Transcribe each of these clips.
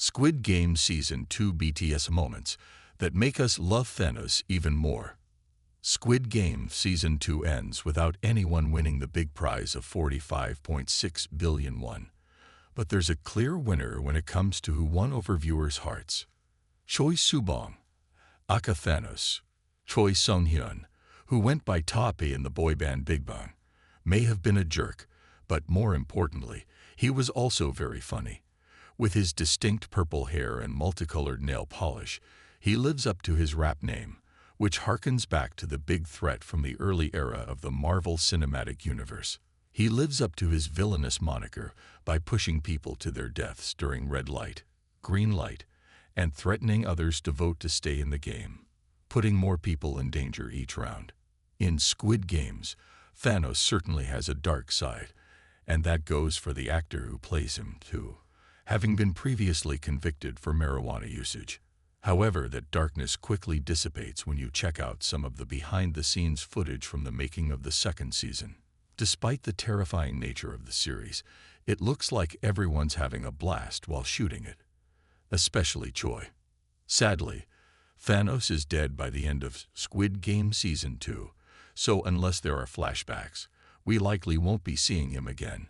Squid Game Season 2 BTS moments that make us love Thanos even more. Squid Game Season 2 ends without anyone winning the big prize of 45.6 billion won. But there's a clear winner when it comes to who won over viewers' hearts. Choi Su-bong, aka Thanos, Choi Seung-hyun, who went by T.O.P in the boy band BigBang, may have been a jerk, but more importantly, he was also very funny. With his distinct purple hair and multicolored nail polish, he lives up to his rap name, which harkens back to the big threat from the early era of the Marvel Cinematic Universe. He lives up to his villainous moniker by pushing people to their deaths during red light, green light, and threatening others to vote to stay in the game, putting more people in danger each round. In Squid Games, Thanos certainly has a dark side, and that goes for the actor who plays him too, having been previously convicted for marijuana usage. However, that darkness quickly dissipates when you check out some of the behind-the-scenes footage from the making of the second season. Despite the terrifying nature of the series, it looks like everyone's having a blast while shooting it, especially Choi. Sadly, Thanos is dead by the end of Squid Game Season 2, so unless there are flashbacks, we likely won't be seeing him again.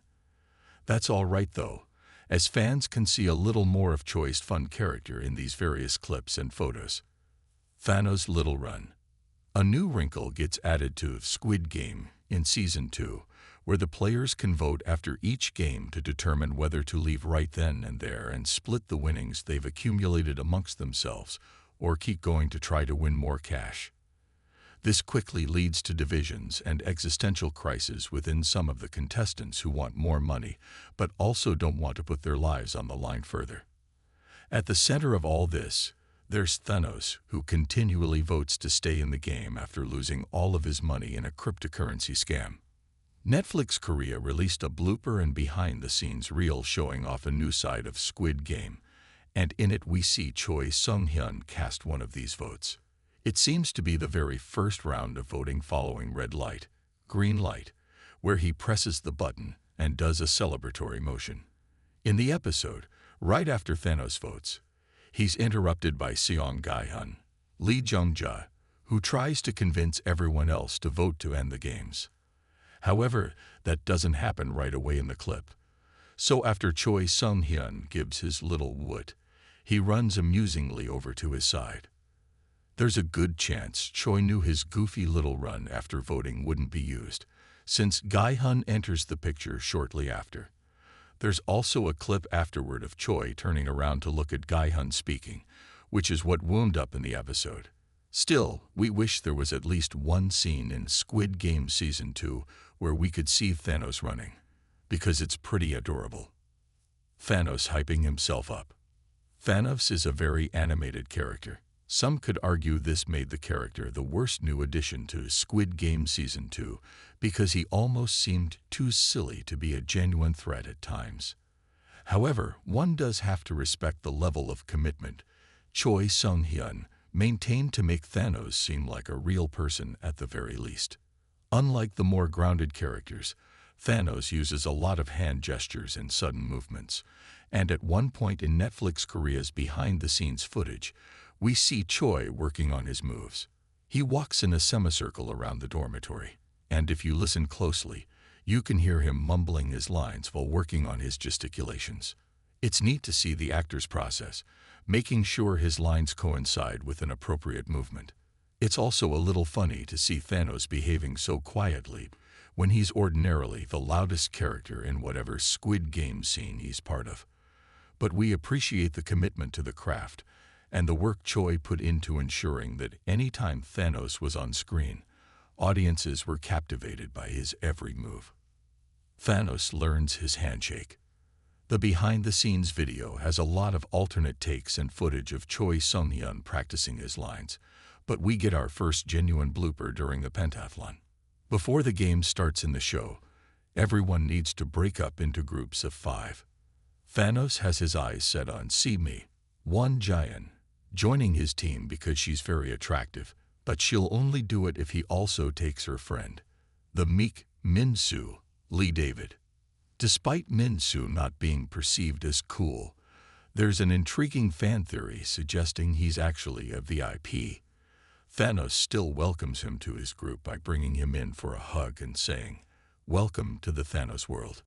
That's all right though, as fans can see a little more of Choi's fun character in these various clips and photos. Thanos' Little Run. A new wrinkle gets added to Squid Game in Season 2, where the players can vote after each game to determine whether to leave right then and there and split the winnings they've accumulated amongst themselves, or keep going to try to win more cash. This quickly leads to divisions and existential crises within some of the contestants who want more money, but also don't want to put their lives on the line further. At the center of all this, there's Thanos, who continually votes to stay in the game after losing all of his money in a cryptocurrency scam. Netflix Korea released a blooper and behind-the-scenes reel showing off a new side of Squid Game, and in it we see Choi Seung-hyun cast one of these votes. It seems to be the very first round of voting following red light, green light, where he presses the button and does a celebratory motion. In the episode, right after Thanos votes, he's interrupted by Seong-Gi-hun, Lee Jung-ja, who tries to convince everyone else to vote to end the games. However, that doesn't happen right away in the clip. So after Choi Seung-hyun gives his little woot, he runs amusingly over to his side. There's a good chance Choi knew his goofy little run after voting wouldn't be used, since Gi-hun enters the picture shortly after. There's also a clip afterward of Choi turning around to look at Gi-hun speaking, which is what wound up in the episode. Still, we wish there was at least one scene in Squid Game Season 2 where we could see Thanos running, because it's pretty adorable. Thanos hyping himself up. Thanos is a very animated character. Some could argue this made the character the worst new addition to Squid Game Season 2 because he almost seemed too silly to be a genuine threat at times. However, one does have to respect the level of commitment Choi Seung-hyun maintained to make Thanos seem like a real person at the very least. Unlike the more grounded characters, Thanos uses a lot of hand gestures and sudden movements, and at one point in Netflix Korea's behind-the-scenes footage, we see Choi working on his moves. He walks in a semicircle around the dormitory, and if you listen closely, you can hear him mumbling his lines while working on his gesticulations. It's neat to see the actor's process, making sure his lines coincide with an appropriate movement. It's also a little funny to see Thanos behaving so quietly when he's ordinarily the loudest character in whatever Squid Game scene he's part of. But we appreciate the commitment to the craft and the work Choi put into ensuring that any time Thanos was on screen, audiences were captivated by his every move. Thanos learns his handshake. The behind-the-scenes video has a lot of alternate takes and footage of Choi Seung-hyun practicing his lines, but we get our first genuine blooper during the pentathlon. Before the game starts in the show, everyone needs to break up into groups of 5. Thanos has his eyes set on See-Me, one Jian, joining his team because she's very attractive, but she'll only do it if he also takes her friend, the meek Min-soo, Lee David. Despite Min-soo not being perceived as cool, There's an intriguing fan theory suggesting he's actually a VIP. Thanos still welcomes him to his group by bringing him in for a hug and saying, "Welcome to the Thanos world."